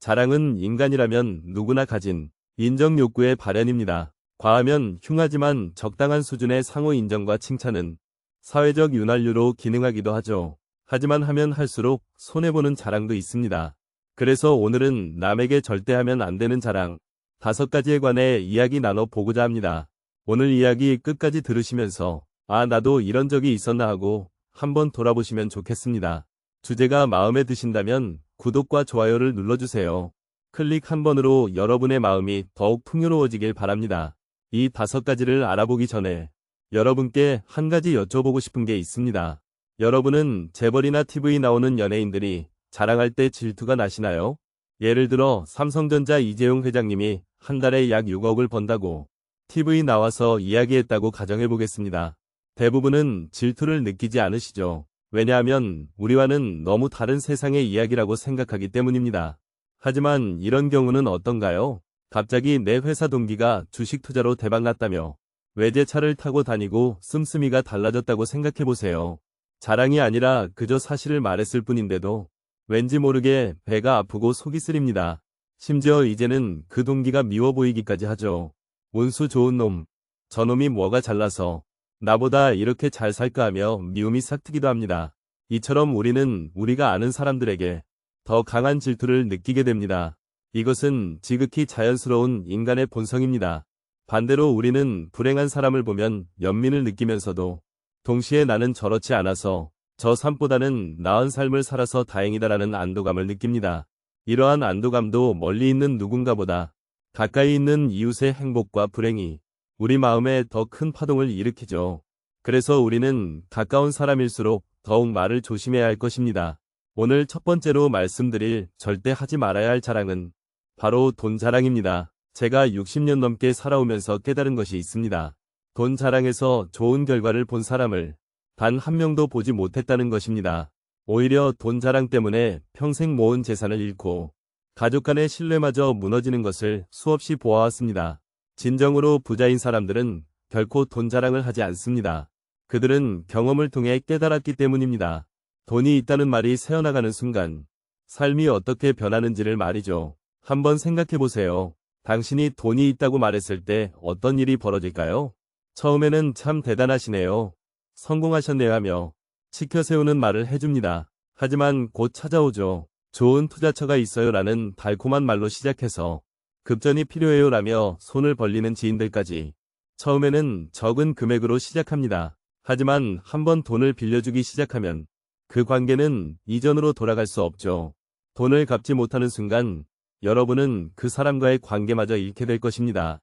자랑은 인간이라면 누구나 가진 인정 욕구의 발현입니다. 과하면 흉하지만 적당한 수준의 상호 인정과 칭찬은 사회적 윤활유로 기능하기도 하죠. 하지만 하면 할수록 손해보는 자랑도 있습니다. 그래서 오늘은 남에게 절대 하면 안 되는 자랑 5가지에 관해 이야기 나눠보고자 합니다. 오늘 이야기 끝까지 들으시면서 나도 이런 적이 있었나 하고 한번 돌아보시면 좋겠습니다. 주제가 마음에 드신다면 구독과 좋아요를 눌러주세요. 클릭 한 번으로 여러분의 마음이 더욱 풍요로워지길 바랍니다. 이 5가지를 알아보기 전에 여러분께 한 가지 여쭤보고 싶은 게 있습니다. 여러분은 재벌이나 TV에 나오는 연예인들이 자랑할 때 질투가 나시나요? 예를 들어 삼성전자 이재용 회장님이 한 달에 약 6억을 번다고 TV에 나와서 이야기했다고 가정해보겠습니다. 대부분은 질투를 느끼지 않으시죠? 왜냐하면 우리와는 너무 다른 세상의 이야기라고 생각하기 때문입니다. 하지만 이런 경우는 어떤가요? 갑자기 내 회사 동기가 주식 투자로 대박났다며 외제차를 타고 다니고 씀씀이가 달라졌다고 생각해보세요. 자랑이 아니라 그저 사실을 말했을 뿐인데도 왠지 모르게 배가 아프고 속이 쓰립니다. 심지어 이제는 그 동기가 미워 보이기까지 하죠. 운수 좋은 놈, 저놈이 뭐가 잘나서 나보다 이렇게 잘 살까 하며 미움이 싹 트기도 합니다. 이처럼 우리는 우리가 아는 사람들에게 더 강한 질투를 느끼게 됩니다. 이것은 지극히 자연스러운 인간의 본성입니다. 반대로 우리는 불행한 사람을 보면 연민을 느끼면서도 동시에 나는 저렇지 않아서 저 삶보다는 나은 삶을 살아서 다행이다라는 안도감을 느낍니다. 이러한 안도감도 멀리 있는 누군가보다 가까이 있는 이웃의 행복과 불행이 우리 마음에 더 큰 파동을 일으키죠. 그래서 우리는 가까운 사람일수록 더욱 말을 조심해야 할 것입니다. 오늘 첫 번째로 말씀드릴 절대 하지 말아야 할 자랑은 바로 돈 자랑입니다. 제가 60년 넘게 살아오면서 깨달은 것이 있습니다. 돈 자랑에서 좋은 결과를 본 사람을 단 한 명도 보지 못했다는 것입니다. 오히려 돈 자랑 때문에 평생 모은 재산을 잃고 가족 간의 신뢰마저 무너지는 것을 수없이 보아왔습니다. 진정으로 부자인 사람들은 결코 돈 자랑을 하지 않습니다. 그들은 경험을 통해 깨달았기 때문입니다. 돈이 있다는 말이 새어나가는 순간 삶이 어떻게 변하는지를 말이죠. 한번 생각해보세요. 당신이 돈이 있다고 말했을 때 어떤 일이 벌어질까요? 처음에는 참 대단하시네요. 성공하셨네요 하며 치켜세우는 말을 해줍니다. 하지만 곧 찾아오죠. 좋은 투자처가 있어요 라는 달콤한 말로 시작해서 급전이 필요해요 라며 손을 벌리는 지인들까지 처음에는 적은 금액으로 시작합니다. 하지만 한번 돈을 빌려주기 시작하면 그 관계는 이전으로 돌아갈 수 없죠. 돈을 갚지 못하는 순간 여러분은 그 사람과의 관계마저 잃게 될 것입니다.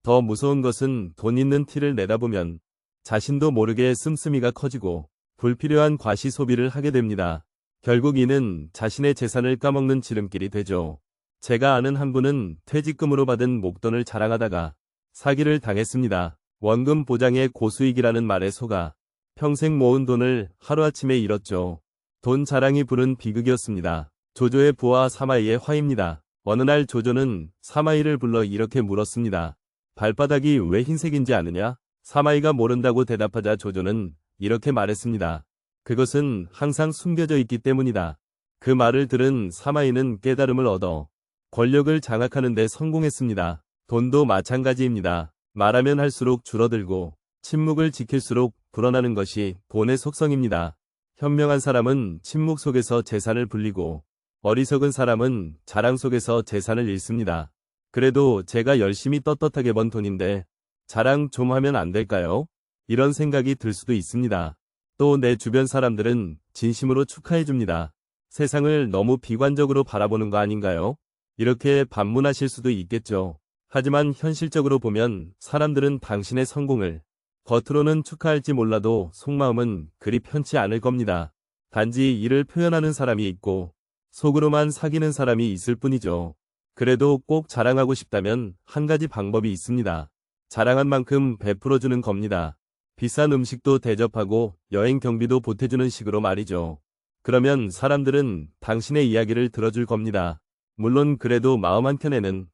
더 무서운 것은 돈 있는 티를 내다보면 자신도 모르게 씀씀이가 커지고 불필요한 과시 소비를 하게 됩니다. 결국 이는 자신의 재산을 까먹는 지름길이 되죠. 제가 아는 한 분은 퇴직금으로 받은 목돈을 자랑하다가 사기를 당했습니다. 원금 보장의 고수익이라는 말에 속아 평생 모은 돈을 하루아침에 잃었죠. 돈 자랑이 부른 비극이었습니다. 조조의 부와 사마이의 화입니다. 어느 날 조조는 사마이를 불러 이렇게 물었습니다. 발바닥이 왜 흰색인지 아느냐? 사마이가 모른다고 대답하자 조조는 이렇게 말했습니다. 그것은 항상 숨겨져 있기 때문이다. 그 말을 들은 사마이는 깨달음을 얻어 권력을 장악하는 데 성공했습니다. 돈도 마찬가지입니다. 말하면 할수록 줄어들고 침묵을 지킬수록 불어나는 것이 돈의 속성입니다. 현명한 사람은 침묵 속에서 재산을 불리고 어리석은 사람은 자랑 속에서 재산을 잃습니다. 그래도 제가 열심히 떳떳하게 번 돈인데 자랑 좀 하면 안 될까요? 이런 생각이 들 수도 있습니다. 또 내 주변 사람들은 진심으로 축하해줍니다. 세상을 너무 비관적으로 바라보는 거 아닌가요? 이렇게 반문하실 수도 있겠죠. 하지만 현실적으로 보면 사람들은 당신의 성공을 겉으로는 축하할지 몰라도 속마음은 그리 편치 않을 겁니다. 단지 이를 표현하는 사람이 있고 속으로만 사귀는 사람이 있을 뿐이죠. 그래도 꼭 자랑하고 싶다면 한 가지 방법이 있습니다. 자랑한 만큼 베풀어주는 겁니다. 비싼 음식도 대접하고 여행 경비도 보태주는 식으로 말이죠. 그러면 사람들은 당신의 이야기를 들어줄 겁니다. 물론 그래도 마음 한켠에는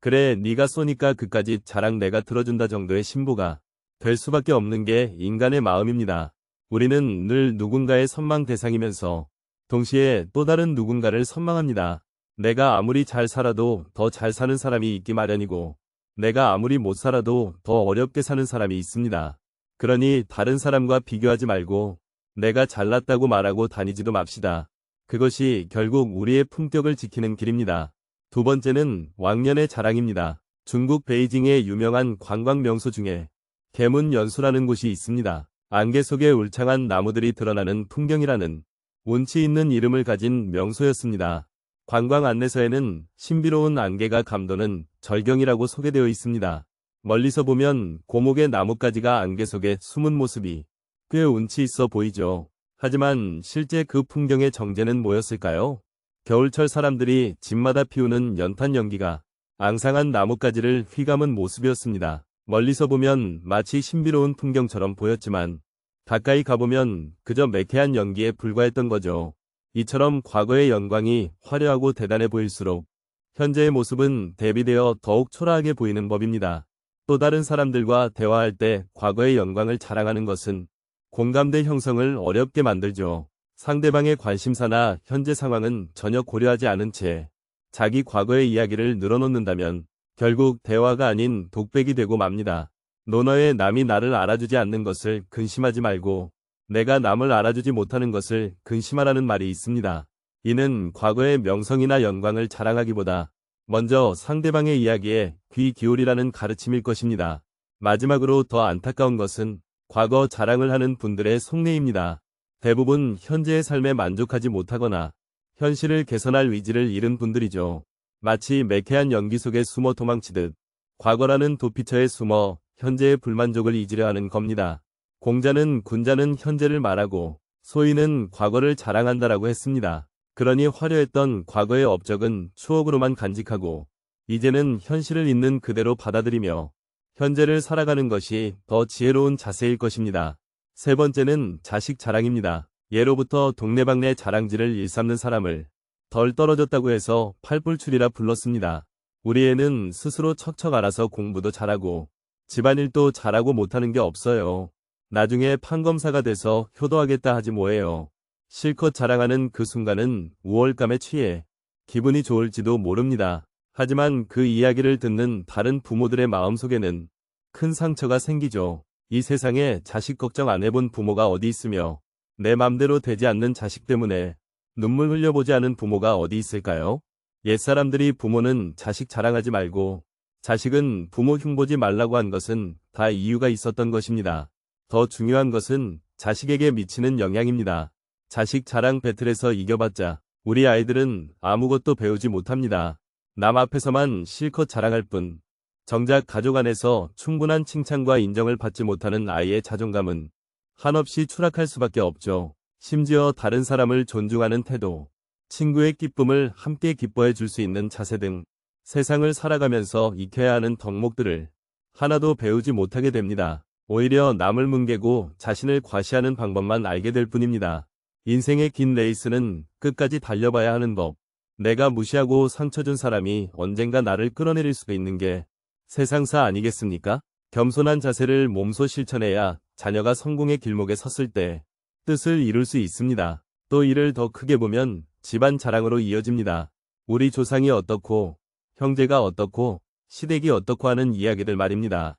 그래 네가 쏘니까 그까짓 자랑 내가 들어준다 정도의 신보가 될 수밖에 없는 게 인간의 마음입니다. 우리는 늘 누군가의 선망 대상이면서 동시에 또 다른 누군가를 선망합니다. 내가 아무리 잘 살아도 더 잘 사는 사람이 있기 마련이고, 내가 아무리 못 살아도 더 어렵게 사는 사람이 있습니다. 그러니 다른 사람과 비교하지 말고 내가 잘났다고 말하고 다니지도 맙시다. 그것이 결국 우리의 품격을 지키는 길입니다. 두 번째는 왕년의 자랑입니다. 중국 베이징의 유명한 관광 명소 중에 계문연수라는 곳이 있습니다. 안개 속에 울창한 나무들이 드러나는 풍경이라는 운치 있는 이름을 가진 명소였습니다. 관광 안내서에는 신비로운 안개가 감도는 절경이라고 소개되어 있습니다. 멀리서 보면 고목의 나뭇가지가 안개 속에 숨은 모습이 꽤 운치 있어 보이죠. 하지만 실제 그 풍경의 정체는 뭐였을까요? 겨울철 사람들이 집마다 피우는 연탄 연기가 앙상한 나뭇가지를 휘감은 모습이었습니다. 멀리서 보면 마치 신비로운 풍경처럼 보였지만 가까이 가보면 그저 매캐한 연기에 불과했던 거죠. 이처럼 과거의 영광이 화려하고 대단해 보일수록 현재의 모습은 대비되어 더욱 초라하게 보이는 법입니다. 또 다른 사람들과 대화할 때 과거의 영광을 자랑하는 것은 공감대 형성을 어렵게 만들죠. 상대방의 관심사나 현재 상황은 전혀 고려하지 않은 채 자기 과거의 이야기를 늘어놓는다면 결국 대화가 아닌 독백이 되고 맙니다. 논어에 남이 나를 알아주지 않는 것을 근심하지 말고 내가 남을 알아주지 못하는 것을 근심하라는 말이 있습니다. 이는 과거의 명성이나 영광을 자랑하기보다 먼저 상대방의 이야기에 귀 기울이라는 가르침일 것입니다. 마지막으로 더 안타까운 것은 과거 자랑을 하는 분들의 속내입니다. 대부분 현재의 삶에 만족하지 못하거나 현실을 개선할 의지를 잃은 분들이죠. 마치 매캐한 연기 속에 숨어 도망치듯 과거라는 도피처에 숨어 현재의 불만족을 잊으려 하는 겁니다. 공자는 군자는 현재를 말하고 소인은 과거를 자랑한다라고 했습니다. 그러니 화려했던 과거의 업적은 추억으로만 간직하고 이제는 현실을 있는 그대로 받아들이며 현재를 살아가는 것이 더 지혜로운 자세일 것입니다. 세 번째는 자식 자랑입니다. 예로부터 동네방네 자랑질을 일삼는 사람을 덜 떨어졌다고 해서 팔불출이라 불렀습니다. 우리 애는 스스로 척척 알아서 공부도 잘하고 집안일도 잘하고 못하는 게 없어요. 나중에 판검사가 돼서 효도하겠다 하지 뭐예요. 실컷 자랑하는 그 순간은 우월감에 취해 기분이 좋을지도 모릅니다. 하지만 그 이야기를 듣는 다른 부모들의 마음속에는 큰 상처가 생기죠. 이 세상에 자식 걱정 안 해본 부모가 어디 있으며 내 맘대로 되지 않는 자식 때문에 눈물 흘려보지 않은 부모가 어디 있을까요? 옛사람들이 부모는 자식 자랑하지 말고 자식은 부모 흉보지 말라고 한 것은 다 이유가 있었던 것입니다. 더 중요한 것은 자식에게 미치는 영향입니다. 자식 자랑 배틀에서 이겨봤자 우리 아이들은 아무것도 배우지 못합니다. 남 앞에서만 실컷 자랑할 뿐 정작 가족 안에서 충분한 칭찬과 인정을 받지 못하는 아이의 자존감은 한없이 추락할 수밖에 없죠. 심지어 다른 사람을 존중하는 태도, 친구의 기쁨을 함께 기뻐해 줄 수 있는 자세 등 세상을 살아가면서 익혀야 하는 덕목들을 하나도 배우지 못하게 됩니다. 오히려 남을 뭉개고 자신을 과시하는 방법만 알게 될 뿐입니다. 인생의 긴 레이스는 끝까지 달려봐야 하는 법. 내가 무시하고 상처 준 사람이 언젠가 나를 끌어내릴 수가 있는 게 세상사 아니겠습니까? 겸손한 자세를 몸소 실천해야 자녀가 성공의 길목에 섰을 때 뜻을 이룰 수 있습니다. 또 이를 더 크게 보면 집안 자랑으로 이어집니다. 우리 조상이 어떻고 형제가 어떻고 시댁이 어떻고 하는 이야기들 말입니다.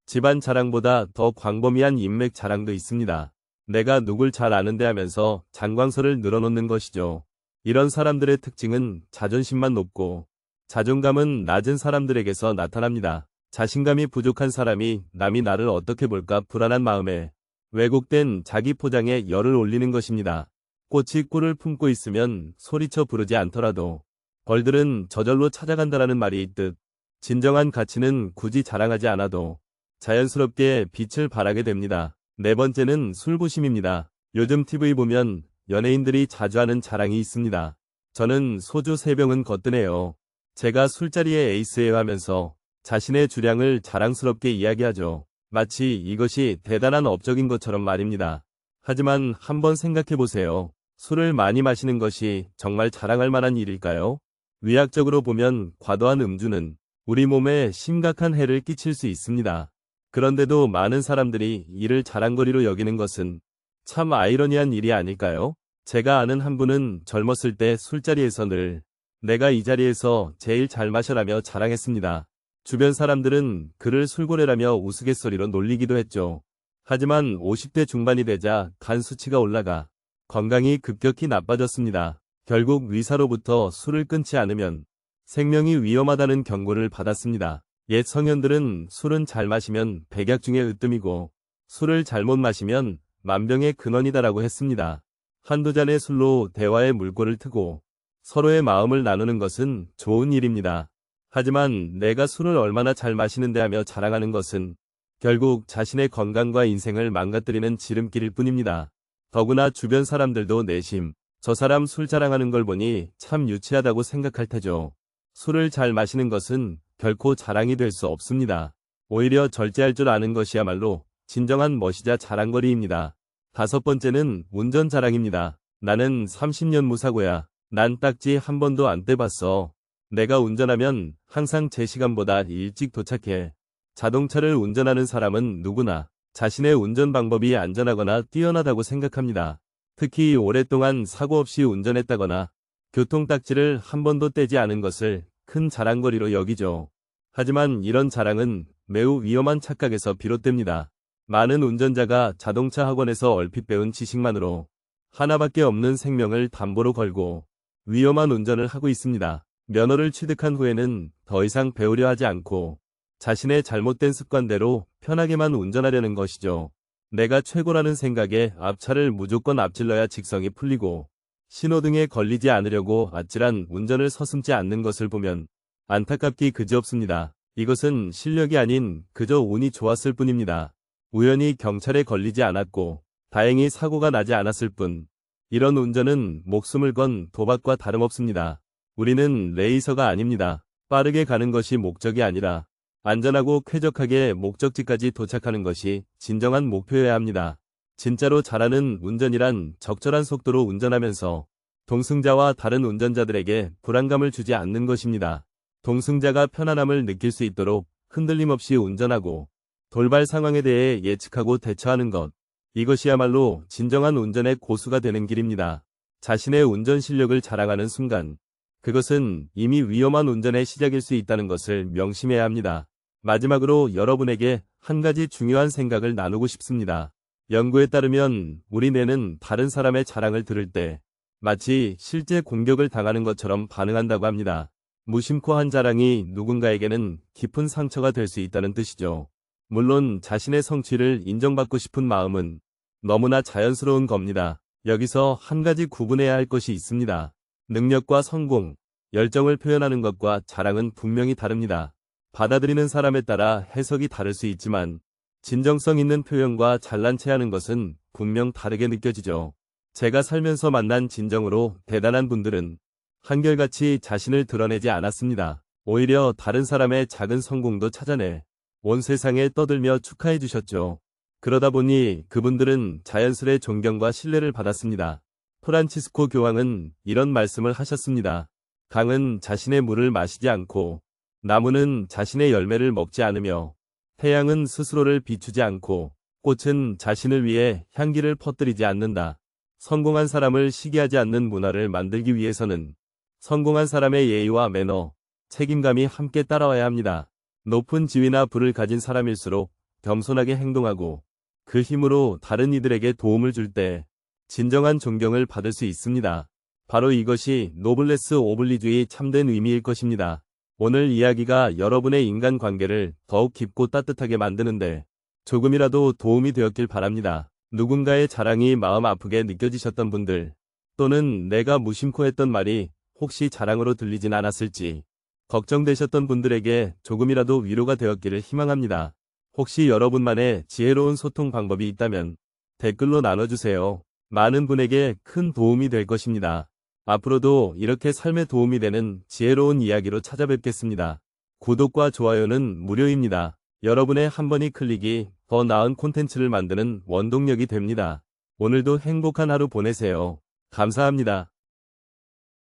집안 자랑보다 더 광범위한 인맥 자랑도 있습니다. 내가 누굴 잘 아는데 하면서 장광설을 늘어놓는 것이죠. 이런 사람들의 특징은 자존심만 높고 자존감은 낮은 사람들에게서 나타납니다. 자신감이 부족한 사람이 남이 나를 어떻게 볼까 불안한 마음에 왜곡된 자기 포장에 열을 올리는 것입니다. 꽃이 꿀을 품고 있으면 소리쳐 부르지 않더라도 벌들은 저절로 찾아간다라는 말이 있듯 진정한 가치는 굳이 자랑하지 않아도 자연스럽게 빛을 발하게 됩니다. 네 번째는 술부심입니다. 요즘 TV 보면 연예인들이 자주 하는 자랑이 있습니다. 저는 소주 3병은 거뜬해요. 제가 술자리에 에이스예요 하면서 자신의 주량을 자랑스럽게 이야기하죠. 마치 이것이 대단한 업적인 것처럼 말입니다. 하지만 한번 생각해보세요. 술을 많이 마시는 것이 정말 자랑할 만한 일일까요? 의학적으로 보면 과도한 음주는 우리 몸에 심각한 해를 끼칠 수 있습니다. 그런데도 많은 사람들이 이를 자랑거리로 여기는 것은 참 아이러니한 일이 아닐까요? 제가 아는 한 분은 젊었을 때 술자리에서 늘 내가 이 자리에서 제일 잘 마셔라며 자랑했습니다. 주변 사람들은 그를 술고래라며 우스갯소리로 놀리기도 했죠. 하지만 50대 중반이 되자 간 수치가 올라가 건강이 급격히 나빠졌습니다. 결국 의사로부터 술을 끊지 않으면 생명이 위험하다는 경고를 받았습니다. 옛 성현들은 술은 잘 마시면 백약 중에 으뜸이고 술을 잘못 마시면 만병의 근원이다라고 했습니다. 한두 잔의 술로 대화의 물꼬를 트고 서로의 마음을 나누는 것은 좋은 일입니다. 하지만 내가 술을 얼마나 잘 마시는데 하며 자랑하는 것은 결국 자신의 건강과 인생을 망가뜨리는 지름길일 뿐입니다. 더구나 주변 사람들도 내심 저 사람 술 자랑하는 걸 보니 참 유치하다고 생각할 테죠. 술을 잘 마시는 것은 결코 자랑이 될 수 없습니다. 오히려 절제할 줄 아는 것이야말로 진정한 멋이자 자랑거리입니다. 다섯 번째는 운전 자랑입니다. 나는 30년 무사고야. 난 딱지 한 번도 안 떼봤어. 내가 운전하면 항상 제 시간보다 일찍 도착해. 자동차를 운전하는 사람은 누구나 자신의 운전 방법이 안전하거나 뛰어나다고 생각합니다. 특히 오랫동안 사고 없이 운전했다거나 교통딱지를 한 번도 떼지 않은 것을 큰 자랑거리로 여기죠. 하지만 이런 자랑은 매우 위험한 착각에서 비롯됩니다. 많은 운전자가 자동차 학원에서 얼핏 배운 지식만으로 하나밖에 없는 생명을 담보로 걸고 위험한 운전을 하고 있습니다. 면허를 취득한 후에는 더 이상 배우려 하지 않고 자신의 잘못된 습관대로 편하게만 운전하려는 것이죠. 내가 최고라는 생각에 앞차를 무조건 앞질러야 직성이 풀리고 신호등에 걸리지 않으려고 아찔한 운전을 서슴지 않는 것을 보면 안타깝기 그지없습니다. 이것은 실력이 아닌 그저 운이 좋았을 뿐입니다. 우연히 경찰에 걸리지 않았고 다행히 사고가 나지 않았을 뿐. 이런 운전은 목숨을 건 도박과 다름없습니다. 우리는 레이서가 아닙니다. 빠르게 가는 것이 목적이 아니라 안전하고 쾌적하게 목적지까지 도착하는 것이 진정한 목표여야 합니다. 진짜로 잘하는 운전이란 적절한 속도로 운전하면서 동승자와 다른 운전자들에게 불안감을 주지 않는 것입니다. 동승자가 편안함을 느낄 수 있도록 흔들림 없이 운전하고 돌발 상황에 대해 예측하고 대처하는 것. 이것이야말로 진정한 운전의 고수가 되는 길입니다. 자신의 운전 실력을 자랑하는 순간 그것은 이미 위험한 운전의 시작일 수 있다는 것을 명심해야 합니다. 마지막으로 여러분에게 한 가지 중요한 생각을 나누고 싶습니다. 연구에 따르면 우리 뇌는 다른 사람의 자랑을 들을 때 마치 실제 공격을 당하는 것처럼 반응한다고 합니다. 무심코 한 자랑이 누군가에게는 깊은 상처가 될 수 있다는 뜻이죠. 물론 자신의 성취를 인정받고 싶은 마음은 너무나 자연스러운 겁니다. 여기서 한 가지 구분해야 할 것이 있습니다. 능력과 성공, 열정을 표현하는 것과 자랑은 분명히 다릅니다. 받아들이는 사람에 따라 해석이 다를 수 있지만 진정성 있는 표현과 잘난 체하는 것은 분명 다르게 느껴지죠. 제가 살면서 만난 진정으로 대단한 분들은 한결같이 자신을 드러내지 않았습니다. 오히려 다른 사람의 작은 성공도 찾아내 온 세상에 떠들며 축하해 주셨죠. 그러다 보니 그분들은 자연스레 존경과 신뢰를 받았습니다. 프란치스코 교황은 이런 말씀을 하셨습니다. 강은 자신의 물을 마시지 않고 나무는 자신의 열매를 먹지 않으며 태양은 스스로를 비추지 않고 꽃은 자신을 위해 향기를 퍼뜨리지 않는다. 성공한 사람을 시기하지 않는 문화를 만들기 위해서는 성공한 사람의 예의와 매너, 책임감이 함께 따라와야 합니다. 높은 지위나 부를 가진 사람일수록 겸손하게 행동하고 그 힘으로 다른 이들에게 도움을 줄 때 진정한 존경을 받을 수 있습니다. 바로 이것이 노블레스 오블리주의 참된 의미일 것입니다. 오늘 이야기가 여러분의 인간관계를 더욱 깊고 따뜻하게 만드는데 조금이라도 도움이 되었길 바랍니다. 누군가의 자랑이 마음 아프게 느껴지셨던 분들, 또는 내가 무심코 했던 말이 혹시 자랑으로 들리진 않았을지 걱정되셨던 분들에게 조금이라도 위로가 되었기를 희망합니다. 혹시 여러분만의 지혜로운 소통 방법이 있다면 댓글로 나눠주세요. 많은 분에게 큰 도움이 될 것입니다. 앞으로도 이렇게 삶에 도움이 되는 지혜로운 이야기로 찾아뵙겠습니다. 구독과 좋아요는 무료입니다. 여러분의 한 번의 클릭이 더 나은 콘텐츠를 만드는 원동력이 됩니다. 오늘도 행복한 하루 보내세요. 감사합니다.